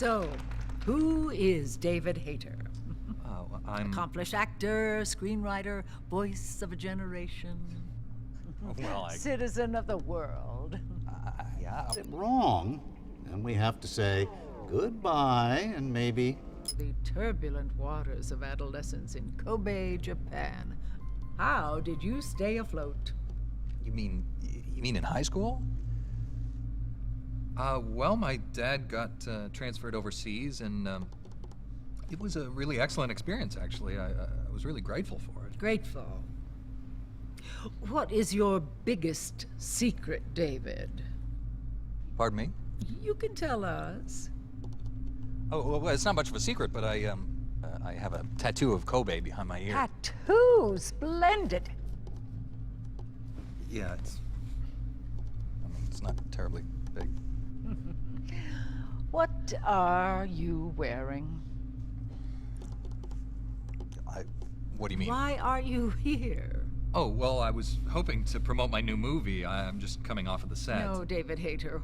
So, who is David Hayter? I'm... Accomplished actor, screenwriter, voice of a generation. Well, Citizen of the world. Yeah. Wrong, and we have to say goodbye and maybe... The turbulent waters of adolescence in Kobe, Japan. How did you stay afloat? You mean in high school? Well, my dad got transferred overseas, and it was a really excellent experience, actually. I was really grateful for it. Grateful. What is your biggest secret, David? Pardon me? You can tell us. Oh, well, it's not much of a secret, but I have a tattoo of Kobe behind my ear. Tattoo! Splendid! Yeah, it's not terribly big. What are you wearing? What do you mean? Why are you here? Oh, well, I was hoping to promote my new movie. I'm just coming off of the set. No, David Hayter.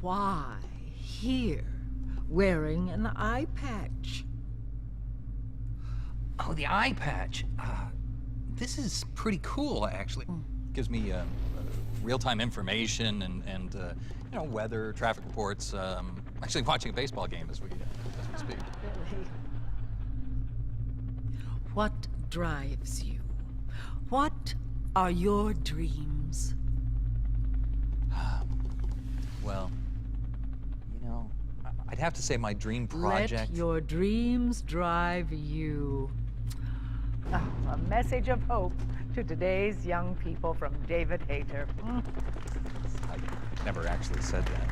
Why here, wearing an eye patch? Oh, the eye patch. This is pretty cool, actually. Gives me real-time information and you know, weather, traffic reports. Actually watching a baseball game as we speak. Really? What drives you? What are your dreams? Well, you know, I'd have to say my dream project... Let your dreams drive you. A message of hope to today's young people from David Hayter. I never actually said that.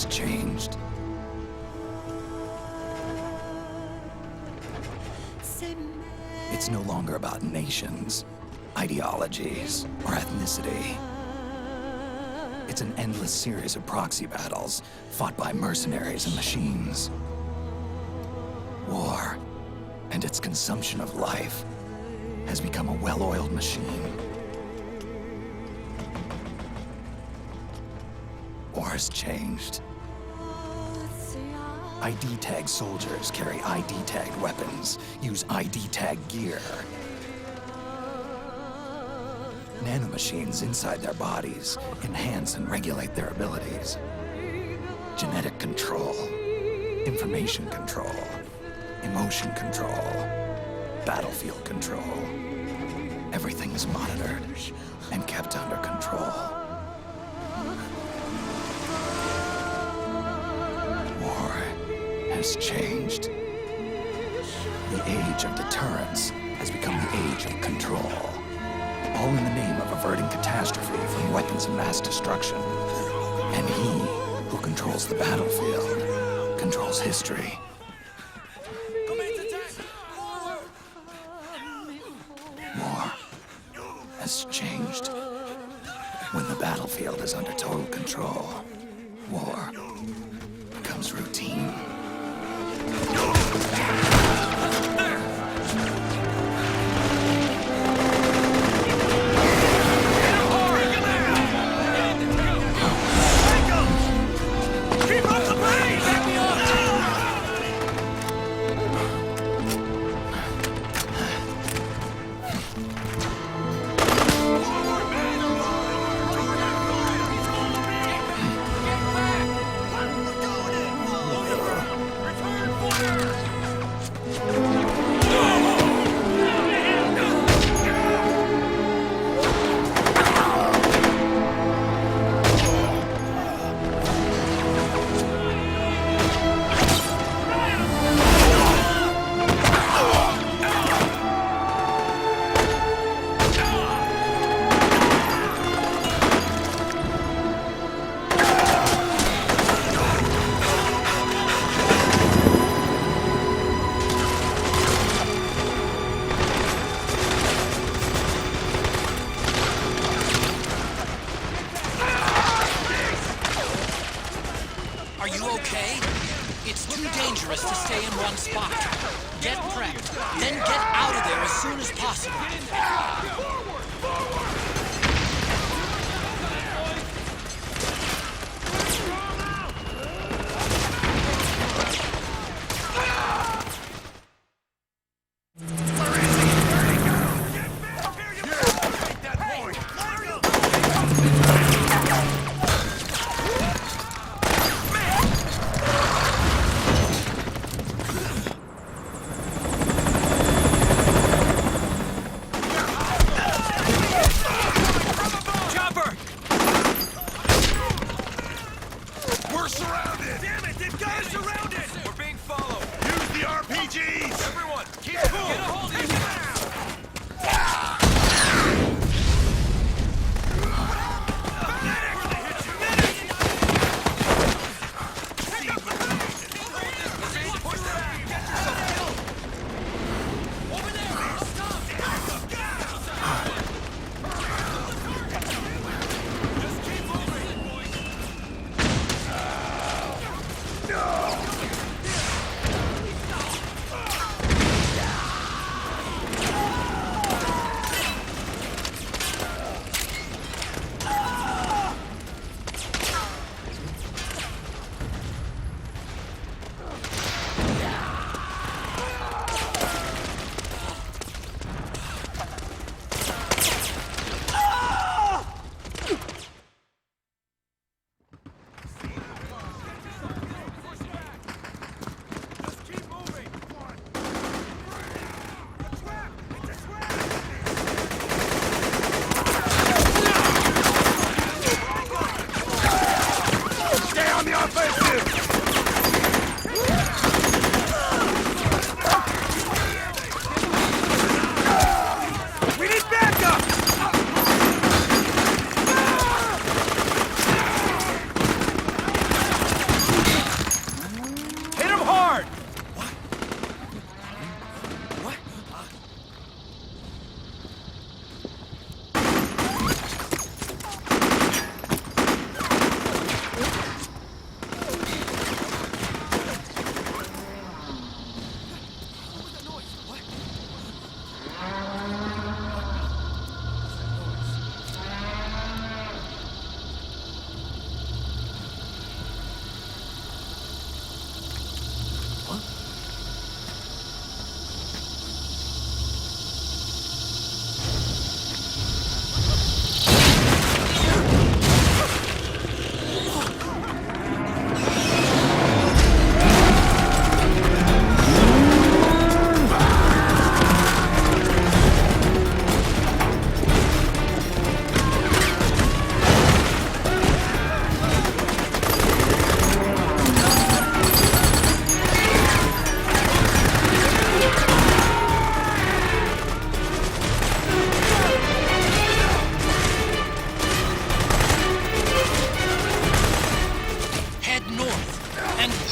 Changed. It's no longer about nations, ideologies, or ethnicity. It's an endless series of proxy battles fought by mercenaries and machines. War and its consumption of life has become a well-oiled machine. War's changed. ID-tagged soldiers carry ID-tagged weapons, use ID-tagged gear. Nanomachines inside their bodies enhance and regulate their abilities. Genetic control, information control, emotion control, battlefield control. Everything's monitored and kept under control. has changed. The age of deterrence has become the age of control. All in the name of averting catastrophe from weapons of mass destruction. And he who controls the battlefield controls history. War has changed. When the battlefield is under total control, war becomes routine. Are you okay? It's too dangerous to stay in one spot. Get prepped, then get out of there as soon as possible.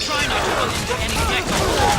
Try not to run into any geckos.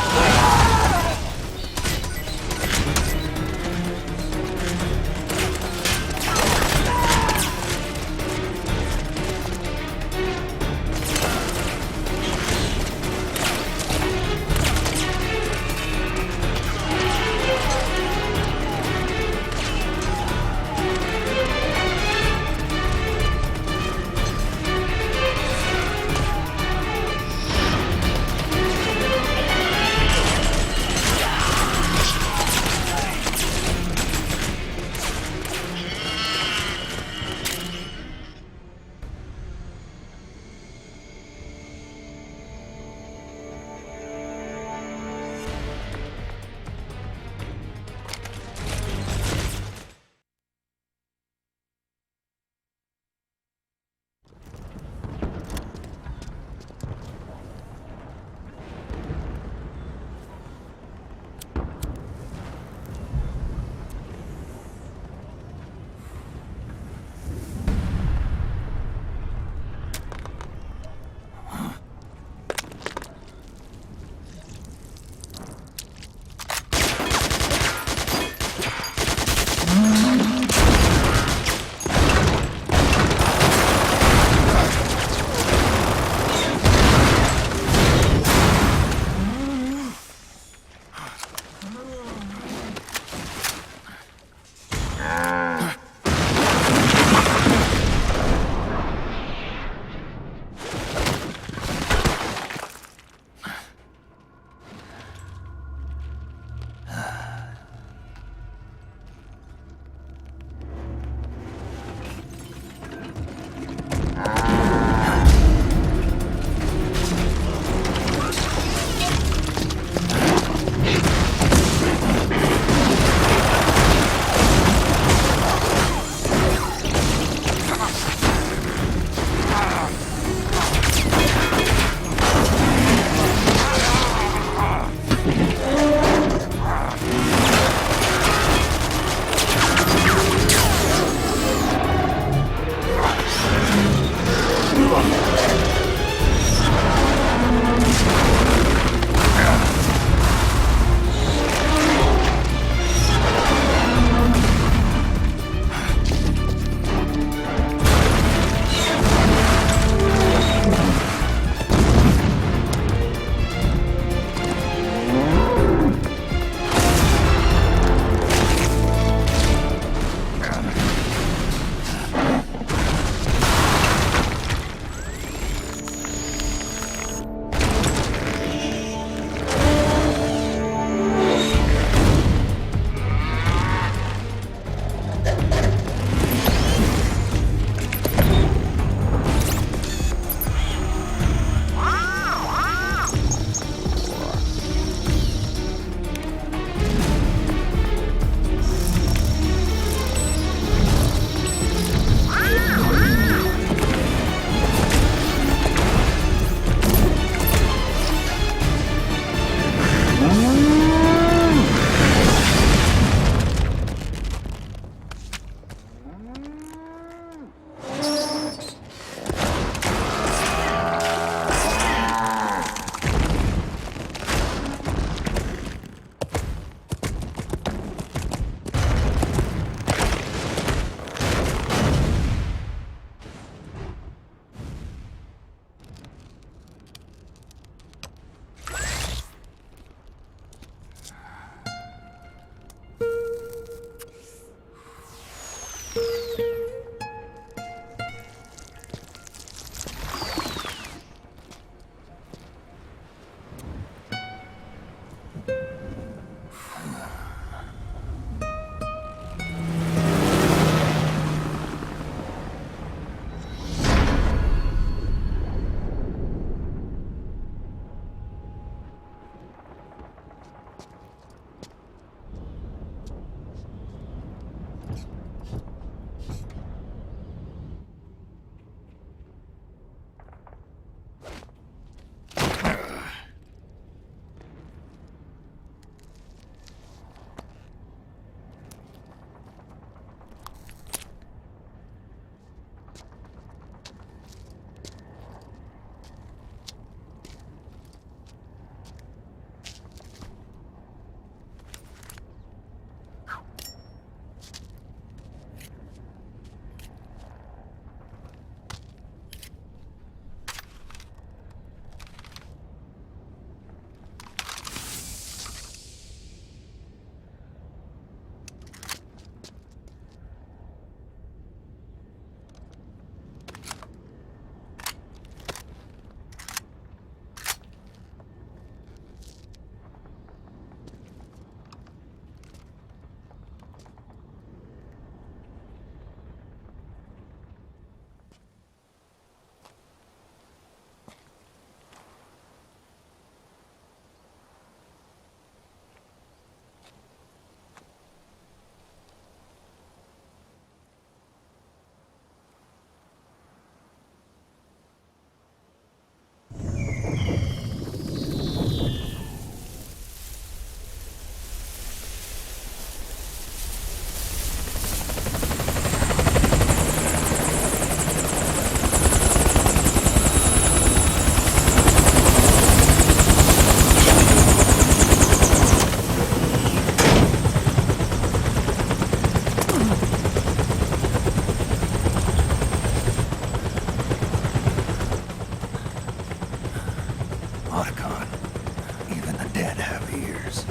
disappears.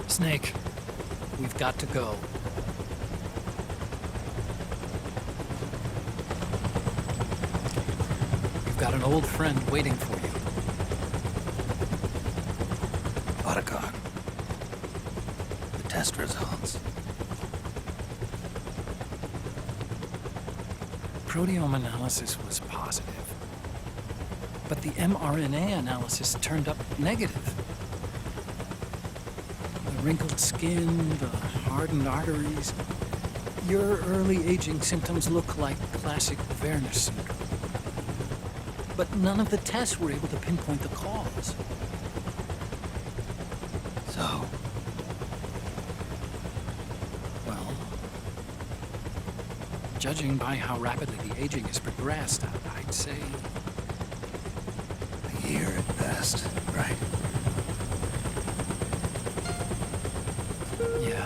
Snake, we've got to go. You've got an old friend waiting for you. Provoquant. The test results. Proteome analysis was positive, but the mRNA analysis turned up negative. The wrinkled skin, the hardened arteries. Your early aging symptoms look like classic Werner syndrome. But none of the tests were able to pinpoint the cause. So, Well, judging by how rapidly the aging has progressed, I'd say a year at best, right? yeah.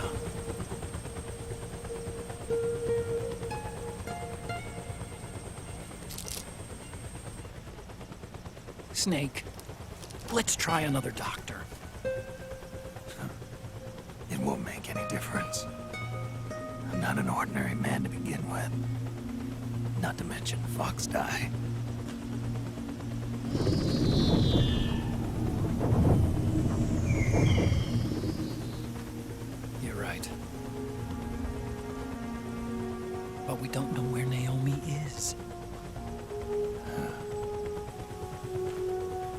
Snake, let's try another doctor. It won't make any difference. I'm not an ordinary man to begin with. Not to mention Fox die. You're right. But we don't know where Naomi is.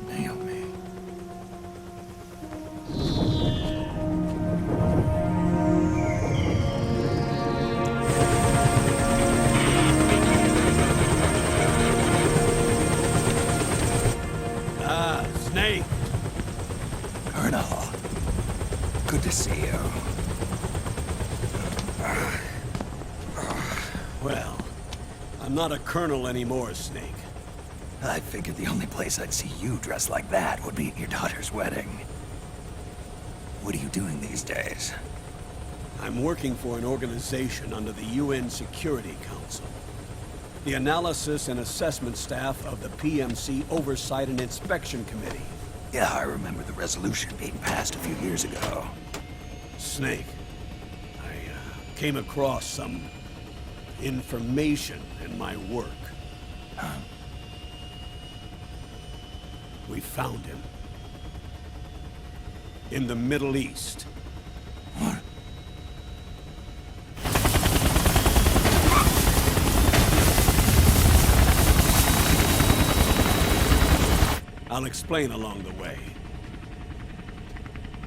Naomi. Snake! Colonel. Good to see you. Well, I'm not a colonel anymore, Snake. I figured the only place I'd see you dressed like that would be at your daughter's wedding. What are you doing these days? I'm working for an organization under the UN Security Council. The Analysis and Assessment Staff of the PMC Oversight and Inspection Committee. Yeah, I remember the resolution being passed a few years ago. Snake, I came across some information in my work. Huh? We found him. In the Middle East. What? I'll explain along the way.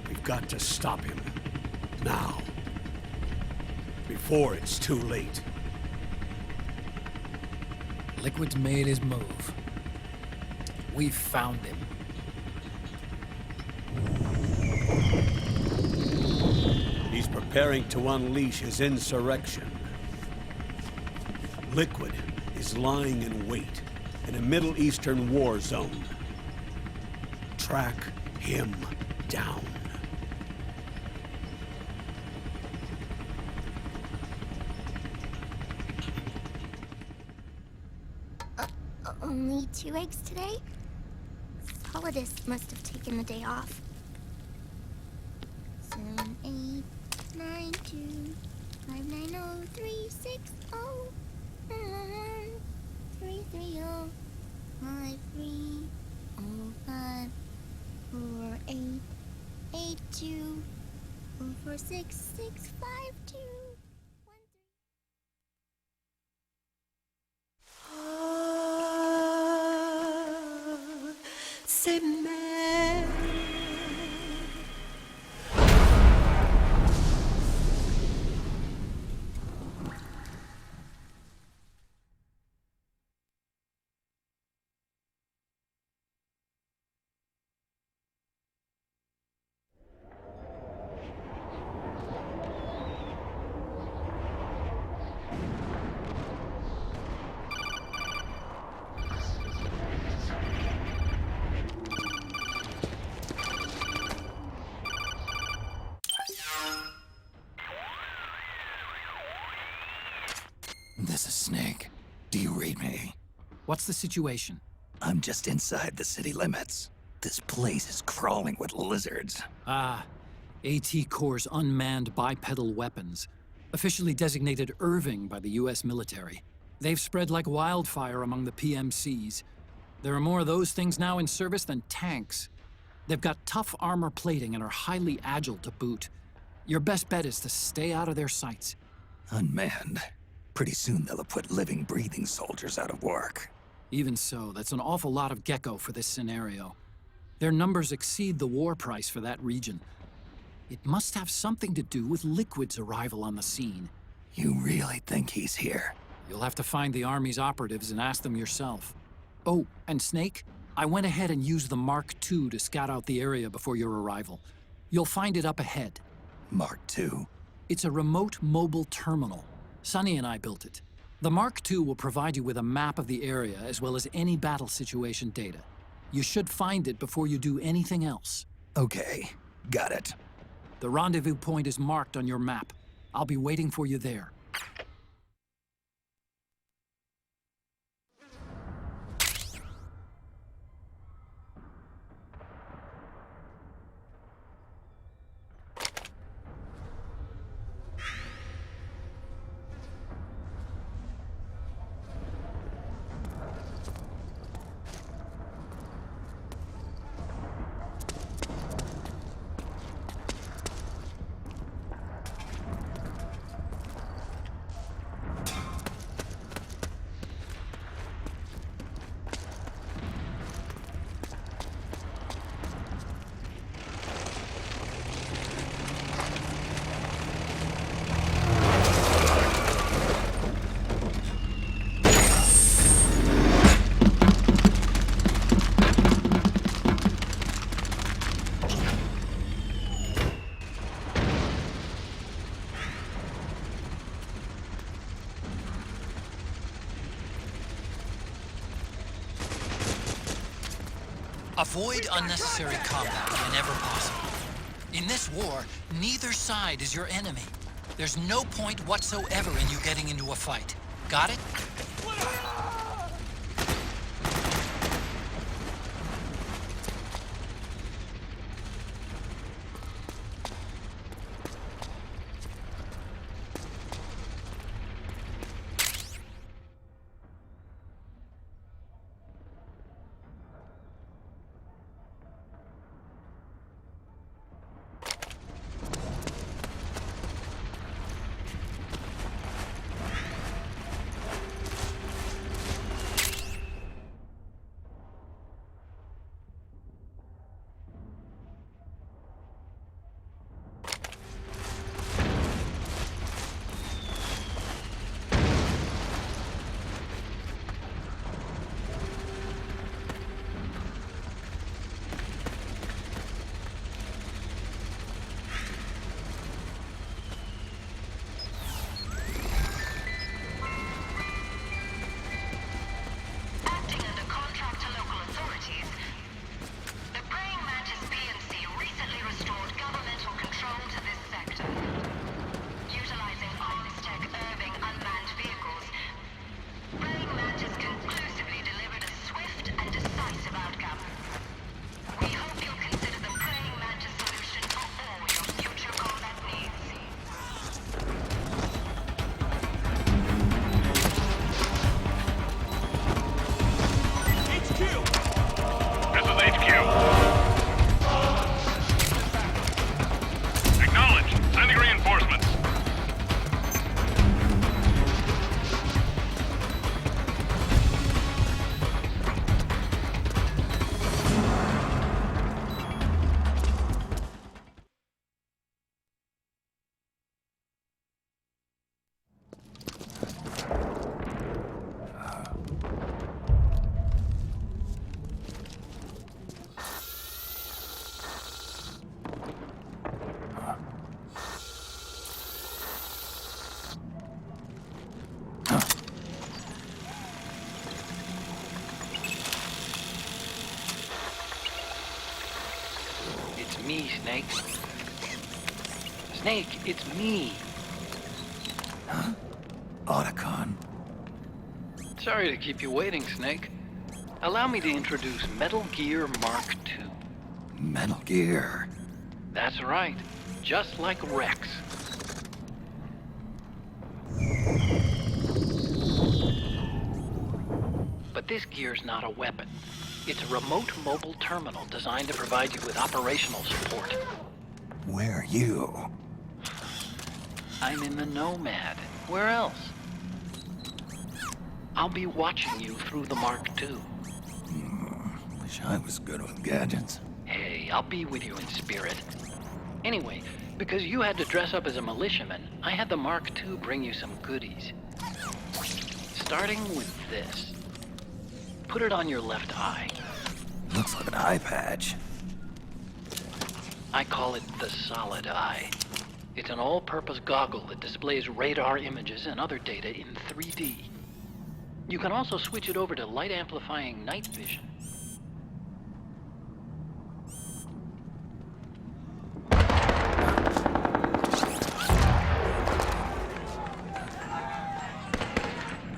We've got to stop him. Now. Before it's too late. Liquid's made his move. We've found him. He's preparing to unleash his insurrection. Liquid is lying in wait in a Middle Eastern war zone. Track him down. Only 2 eggs today? Solidus must have taken the day off. 7, 8, 9, 2, 5, 9, 0, 3, 6, 0, 3, 3, 0, 5, 3, 0, 5, 4, 8, 8, 2, 4, 4, 6, 6, 5, 2. This is Snake. Do you read me? What's the situation? I'm just inside the city limits. This place is crawling with lizards. Ah, AT Corps' unmanned bipedal weapons, officially designated Irving by the US military. They've spread like wildfire among the PMCs. There are more of those things now in service than tanks. They've got tough armor plating and are highly agile to boot. Your best bet is to stay out of their sights. Unmanned. Pretty soon they'll have put living, breathing soldiers out of work. Even so, that's an awful lot of gecko for this scenario. Their numbers exceed the war price for that region. It must have something to do with Liquid's arrival on the scene. You really think he's here? You'll have to find the Army's operatives and ask them yourself. Oh, and Snake, I went ahead and used the Mark II to scout out the area before your arrival. You'll find it up ahead. Mark II? It's a remote mobile terminal. Sonny and I built it. The Mark II will provide you with a map of the area as well as any battle situation data. You should find it before you do anything else. Okay, got it. The rendezvous point is marked on your map. I'll be waiting for you there. Avoid unnecessary combat whenever possible. In this war, neither side is your enemy. There's no point whatsoever in you getting into a fight. Got it? Me, Snake. Snake, it's me. Huh? Otacon. Sorry to keep you waiting, Snake. Allow me to introduce Metal Gear Mark II. Metal Gear. That's right. Just like Rex. But this gear's not a weapon. It's a remote mobile terminal designed to provide you with operational support. Where are you? I'm in the Nomad. Where else? I'll be watching you through the Mark II. Wish I was good with gadgets. Hey, I'll be with you in spirit. Anyway, because you had to dress up as a militiaman, I had the Mark II bring you some goodies. Starting with this. Put it on your left eye. Looks like an eye patch. I call it the solid eye. It's an all-purpose goggle that displays radar images and other data in 3D. You can also switch it over to light-amplifying night vision.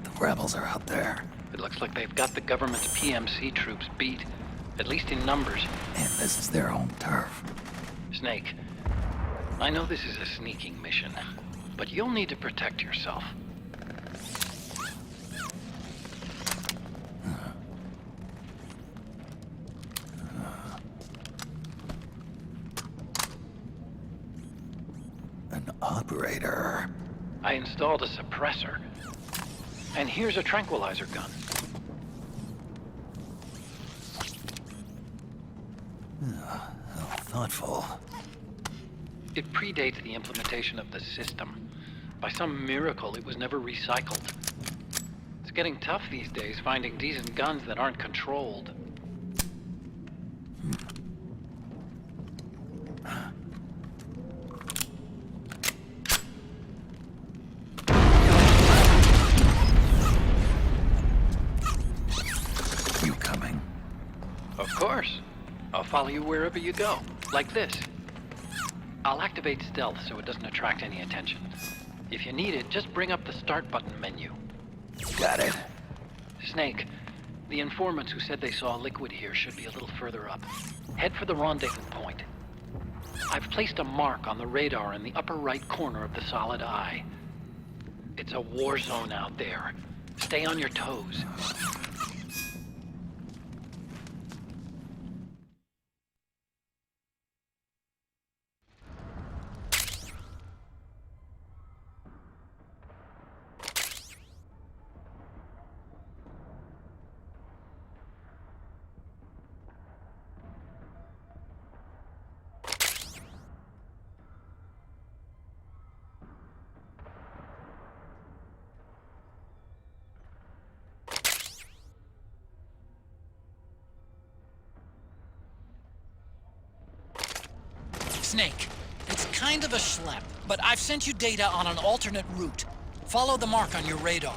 The rebels are out there. It looks like they've got the government's PMC troops beat, at least in numbers. And this is their home turf. Snake, I know this is a sneaking mission, but you'll need to protect yourself. An operator. I installed a suppressor. And here's a tranquilizer gun. How thoughtful. It predates the implementation of the system. By some miracle, it was never recycled. It's getting tough these days finding decent guns that aren't controlled. You coming? Of course. I'll follow you wherever you go, like this. I'll activate stealth so it doesn't attract any attention. If you need it, just bring up the start button menu. Got it. Snake, the informants who said they saw liquid here should be a little further up. Head for the rendezvous point. I've placed a mark on the radar in the upper right corner of the solid eye. It's a war zone out there. Stay on your toes. Snake, it's kind of a schlep, but I've sent you data on an alternate route. Follow the mark on your radar.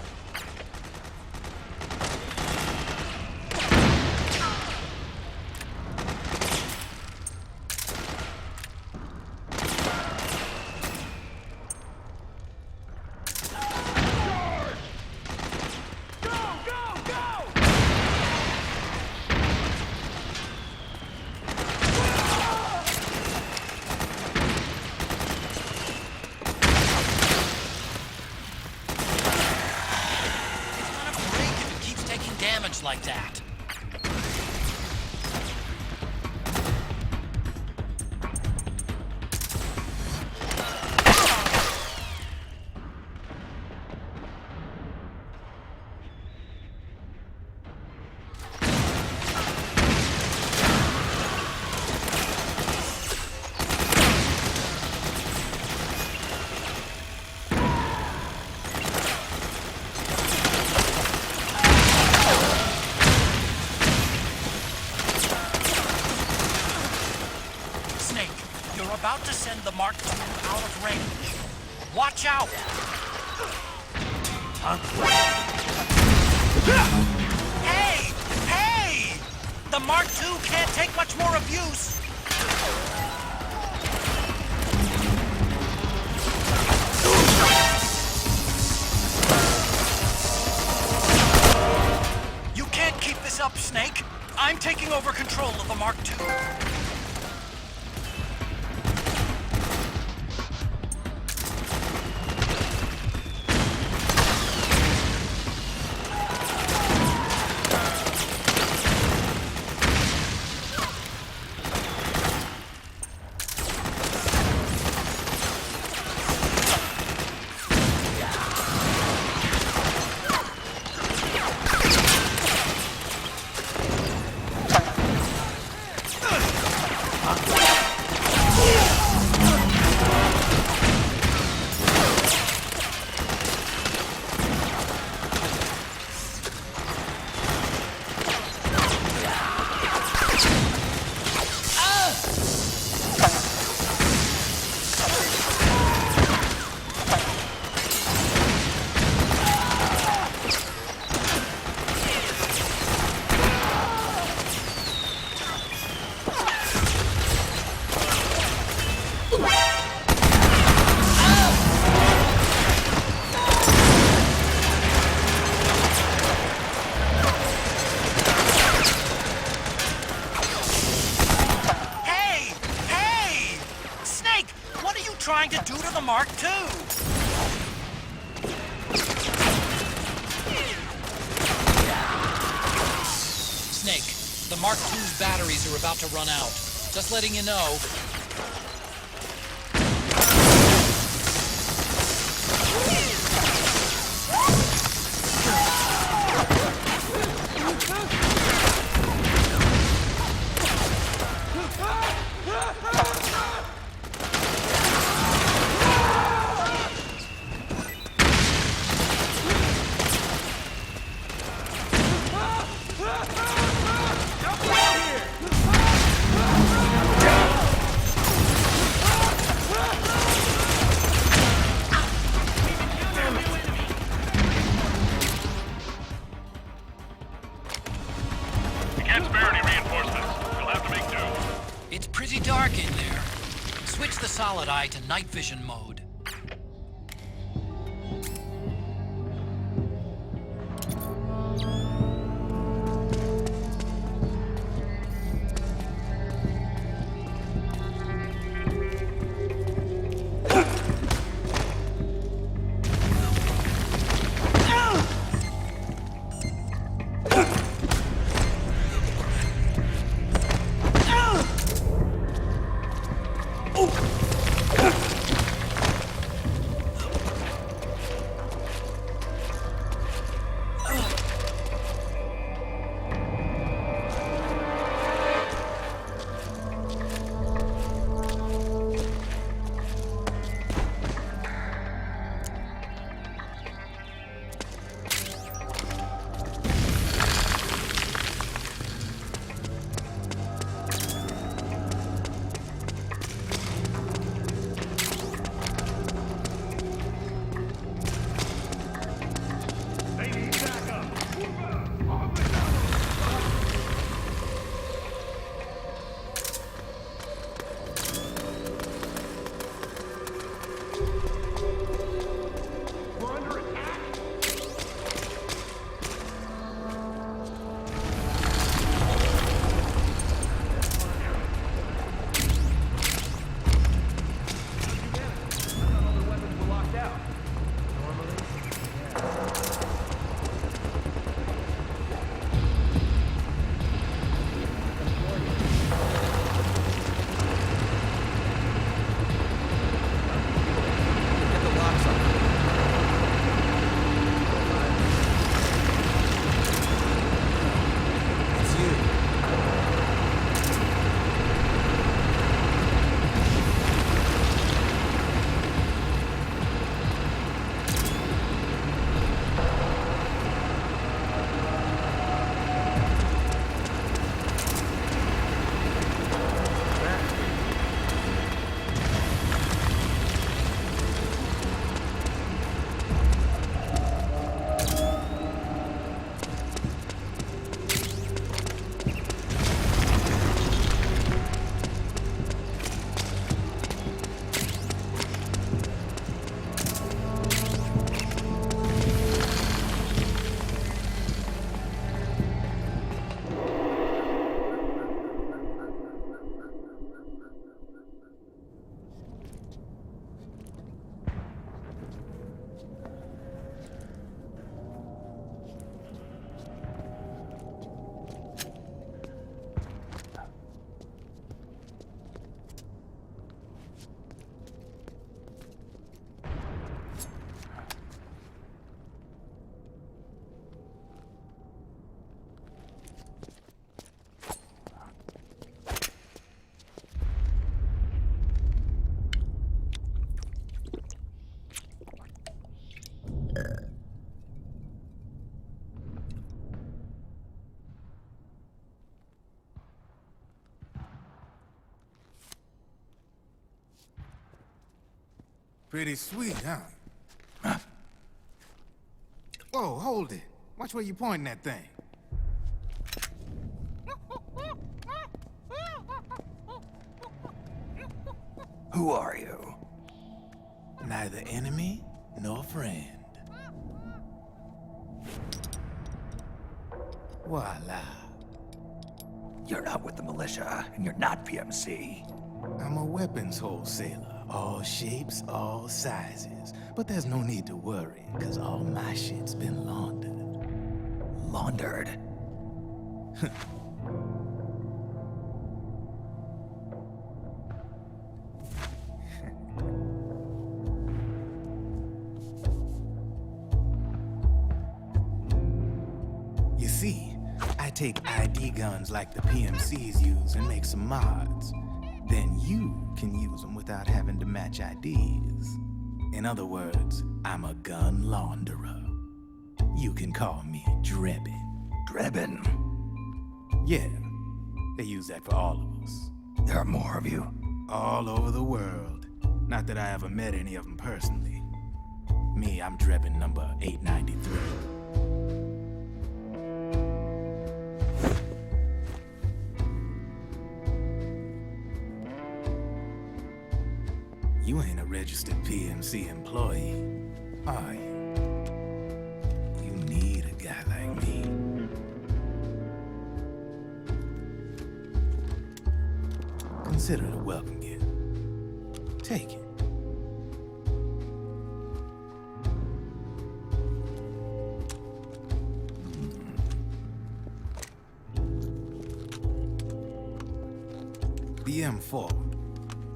Like that. About to send the Mark II out of range. Watch out! Hey! Hey! The Mark II can't take much more abuse! You can't keep this up, Snake. I'm taking over control of the Mark II. trying to do to the Mark II? Snake, the Mark II's batteries are about to run out. Just letting you know. It's pretty dark in there. Switch the solid eye to night vision mode. Pretty sweet, huh? Whoa, hold it. Watch where you pointing that thing. Who are you? Neither enemy nor friend. Voila. You're not with the militia, and you're not PMC. I'm a weapons wholesaler. All shapes, all sizes. But there's no need to worry, because all my shit's been laundered. Laundered? You see, I take ID guns like the PMCs use and make some mods. Then you can use them without having to match IDs. In other words, I'm a gun launderer. You can call me Drebin. Drebin? Yeah, they use that for all of us. There are more of you? All over the world. Not that I ever met any of them personally. Me, I'm Drebin number 893. You ain't a registered PMC employee, are you? You need a guy like me. Consider it a welcome gift. Take it. The M4.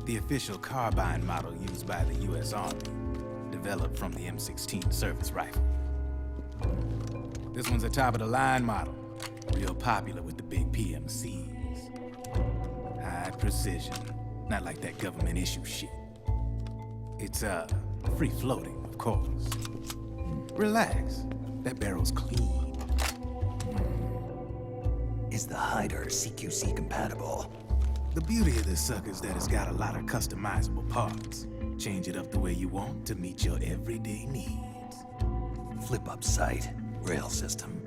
The official carbine model used by the U.S. Army, developed from the M16 service rifle. This one's a top-of-the-line model, real popular with the big PMCs. High precision, not like that government-issue shit. It's, free-floating, of course. Relax, that barrel's clean. Is the hider CQC compatible? The beauty of this sucker is that it's got a lot of customizable parts. Change it up the way you want to meet your everyday needs. Flip-up sight, rail system.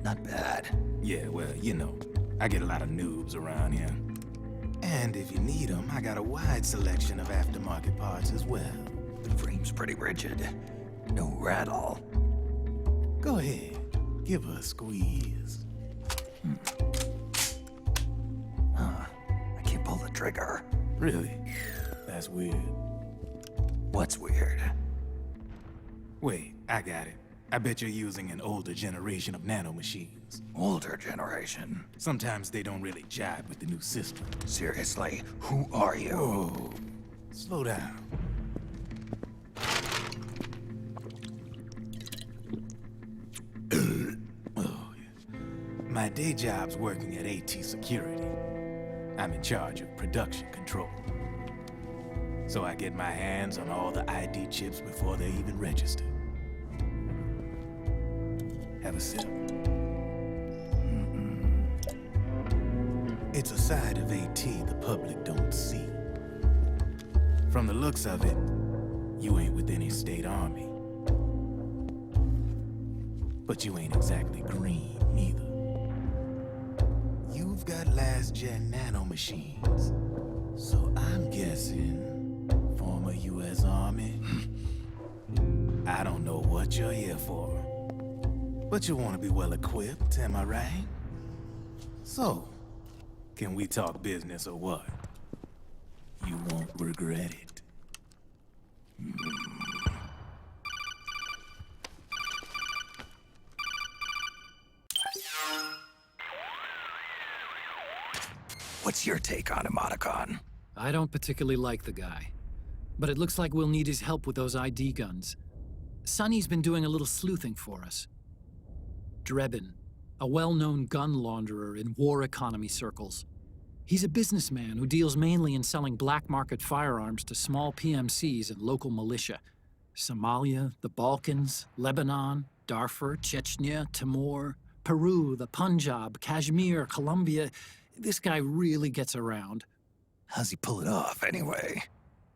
Not bad. Yeah, well, you know, I get a lot of noobs around here. And if you need them, I got a wide selection of aftermarket parts as well. The frame's pretty rigid. No rattle. Go ahead, give her a squeeze. I can't pull the trigger. Really? That's weird. What's weird? Wait, I got it. I bet you're using an older generation of nanomachines. Older generation? Sometimes they don't really jibe with the new system. Seriously, who are you? Whoa, slow down. Oh, yeah. My day job's working at AT Security. I'm in charge of production control. So I get my hands on all the ID chips before they even register. Have a sip. It's a side of AT the public don't see. From the looks of it, you ain't with any state army. But you ain't exactly green, neither. You've got last-gen nanomachines. So I'm guessing former U.S. Army. I don't know what you're here for. But you want to be well-equipped, am I right? So, can we talk business or what? You won't regret it. What's your take on Emoticon? I don't particularly like the guy. But it looks like we'll need his help with those ID guns. Sonny's been doing a little sleuthing for us. Drebin, a well-known gun launderer in war economy circles. He's a businessman who deals mainly in selling black market firearms to small PMCs and local militia. Somalia, the Balkans, Lebanon, Darfur, Chechnya, Timor, Peru, the Punjab, Kashmir, Colombia. This guy really gets around. How's he pull it off, anyway?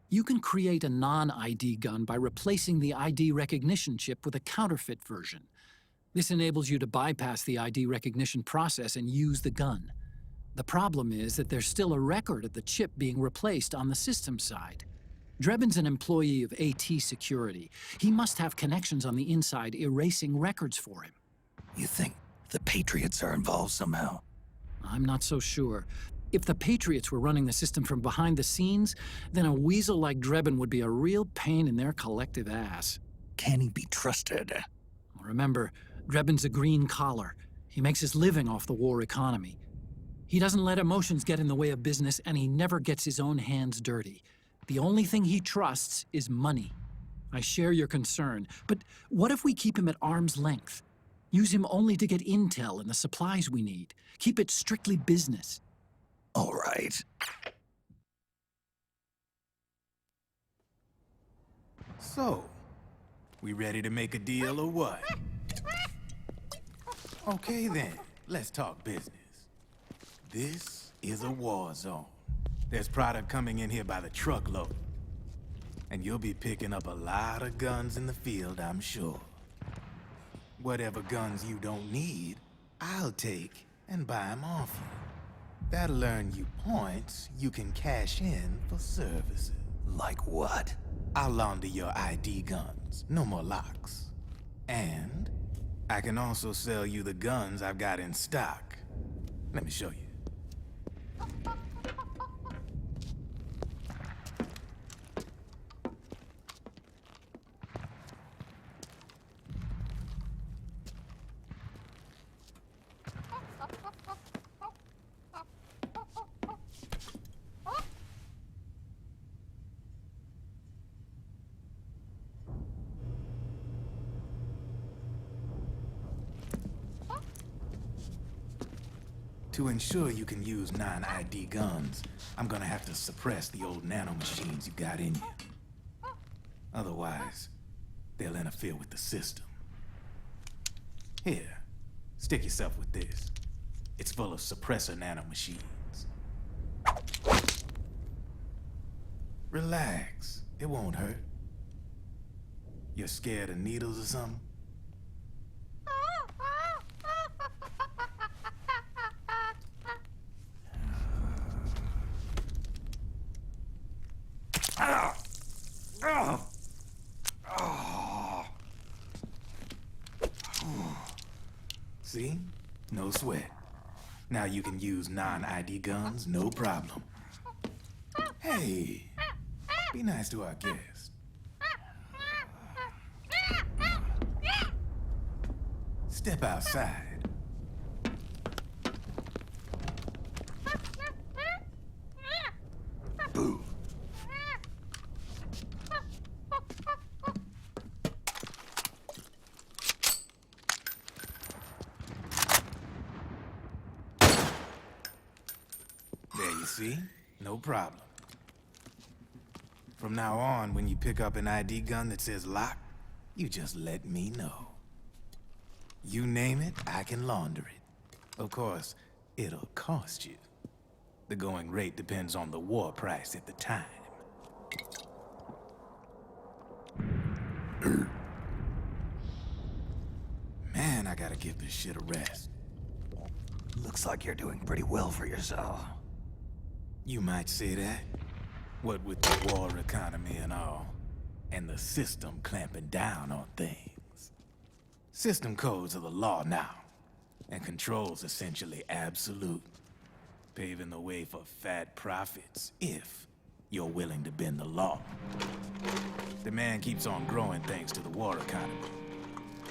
You can create a non-ID gun by replacing the ID recognition chip with a counterfeit version. This enables you to bypass the ID recognition process and use the gun. The problem is that there's still a record of the chip being replaced on the system side. Drebin's an employee of AT Security. He must have connections on the inside erasing records for him. You think the Patriots are involved somehow? I'm not so sure. If the Patriots were running the system from behind the scenes, then a weasel like Drebin would be a real pain in their collective ass. Can he be trusted? Remember, Drebin's a green collar. He makes his living off the war economy. He doesn't let emotions get in the way of business, and he never gets his own hands dirty. The only thing he trusts is money. I share your concern, but what if we keep him at arm's length? Use him only to get intel and the supplies we need. Keep it strictly business. All right. So, we ready to make a deal or what? Okay then, let's talk business. This is a war zone. There's product coming in here by the truckload. And you'll be picking up a lot of guns in the field, I'm sure. Whatever guns you don't need, I'll take and buy them off you. That'll earn you points you can cash in for services. Like what? I'll launder your ID guns, no more locks. And I can also sell you the guns I've got in stock. Let me show you. To ensure you can use non-ID guns, I'm gonna have to suppress the old nanomachines you got in you. Otherwise, they'll interfere with the system. Here, stick yourself with this. It's full of suppressor nanomachines. Relax, it won't hurt. You're scared of needles or something? See? No sweat. Now you can use non-ID guns, no problem. Hey, be nice to our guest. Step outside. Boo. There you see? No problem. From now on, when you pick up an ID gun that says lock, you just let me know. You name it, I can launder it. Of course, it'll cost you. The going rate depends on the war price at the time. Man, I gotta give this shit a rest. Looks like you're doing pretty well for yourself. You might say that. What with the war economy and all, and the system clamping down on things. System codes are the law now, and control's essentially absolute, paving the way for fat profits if you're willing to bend the law. Demand keeps on growing thanks to the war economy.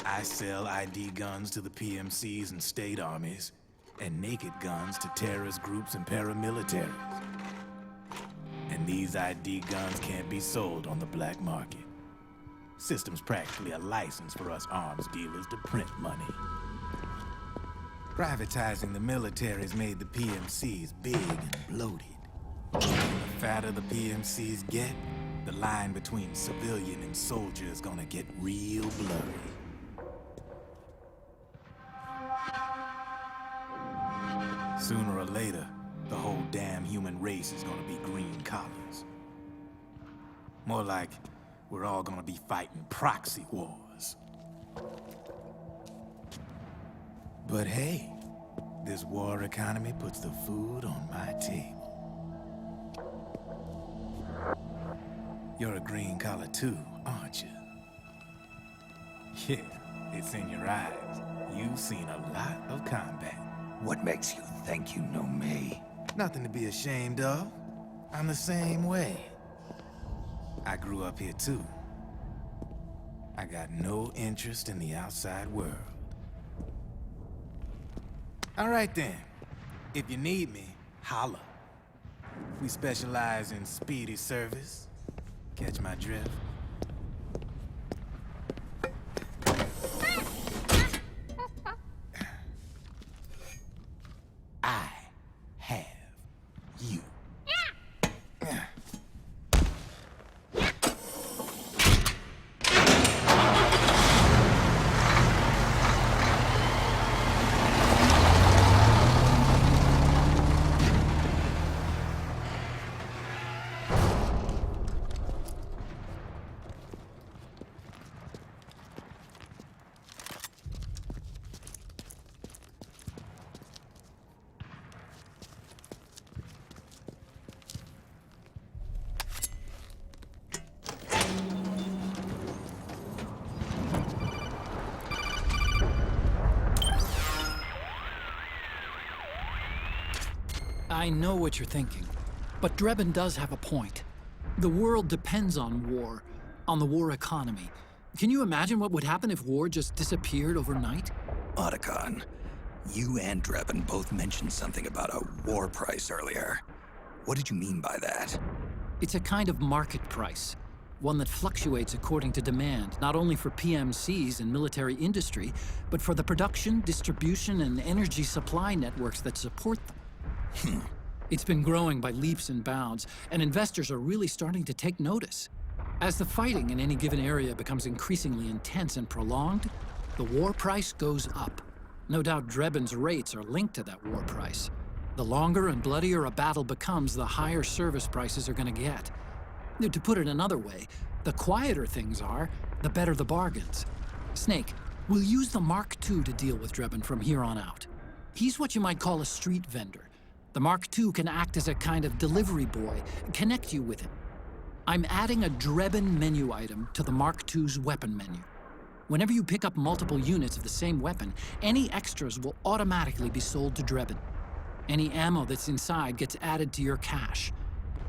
I sell ID guns to the PMCs and state armies, and naked guns to terrorist groups and paramilitaries. And these ID guns can't be sold on the black market. System's practically a license for us arms dealers to print money. Privatizing the military's made the PMCs big and bloated. The fatter the PMCs get, the line between civilian and soldier is gonna get real blurry. Sooner or later, the whole damn human race is gonna be green collars. More like we're all gonna be fighting proxy wars. But hey, this war economy puts the food on my table. You're a green collar too, aren't you? Yeah, it's in your eyes. You've seen a lot of combat. What makes you think you know me? Nothing to be ashamed of. I'm the same way. I grew up here too. I got no interest in the outside world. All right then. If you need me, holla. We specialize in speedy service. Catch my drift? I have you. I know what you're thinking, but Drebin does have a point. The world depends on war, on the war economy. Can you imagine what would happen if war just disappeared overnight? Otacon, you and Drebin both mentioned something about a war price earlier. What did you mean by that? It's a kind of market price, one that fluctuates according to demand, not only for PMCs and military industry, but for the production, distribution, and energy supply networks that support them. It's been growing by leaps and bounds, and investors are really starting to take notice. As the fighting in any given area becomes increasingly intense and prolonged, the war price goes up. No doubt Drebin's rates are linked to that war price. The longer and bloodier a battle becomes, the higher service prices are going to get. To put it another way, the quieter things are, the better the bargains. Snake, we'll use the Mark II to deal with Drebin from here on out. He's what you might call a street vendor. The Mark II can act as a kind of delivery boy, connect you with him. I'm adding a Drebin menu item to the Mark II's weapon menu. Whenever you pick up multiple units of the same weapon, any extras will automatically be sold to Drebin. Any ammo that's inside gets added to your cache.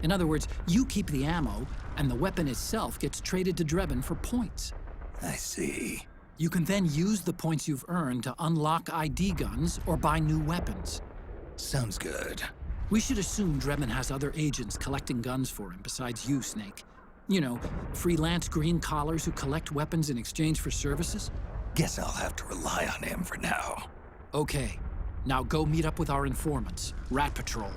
In other words, you keep the ammo, and the weapon itself gets traded to Drebin for points. I see. You can then use the points you've earned to unlock ID guns or buy new weapons. Sounds good. We should assume Drebin has other agents collecting guns for him besides you, Snake. You know, freelance green collars who collect weapons in exchange for services? Guess I'll have to rely on him for now. Okay, now go meet up with our informants, Rat Patrol.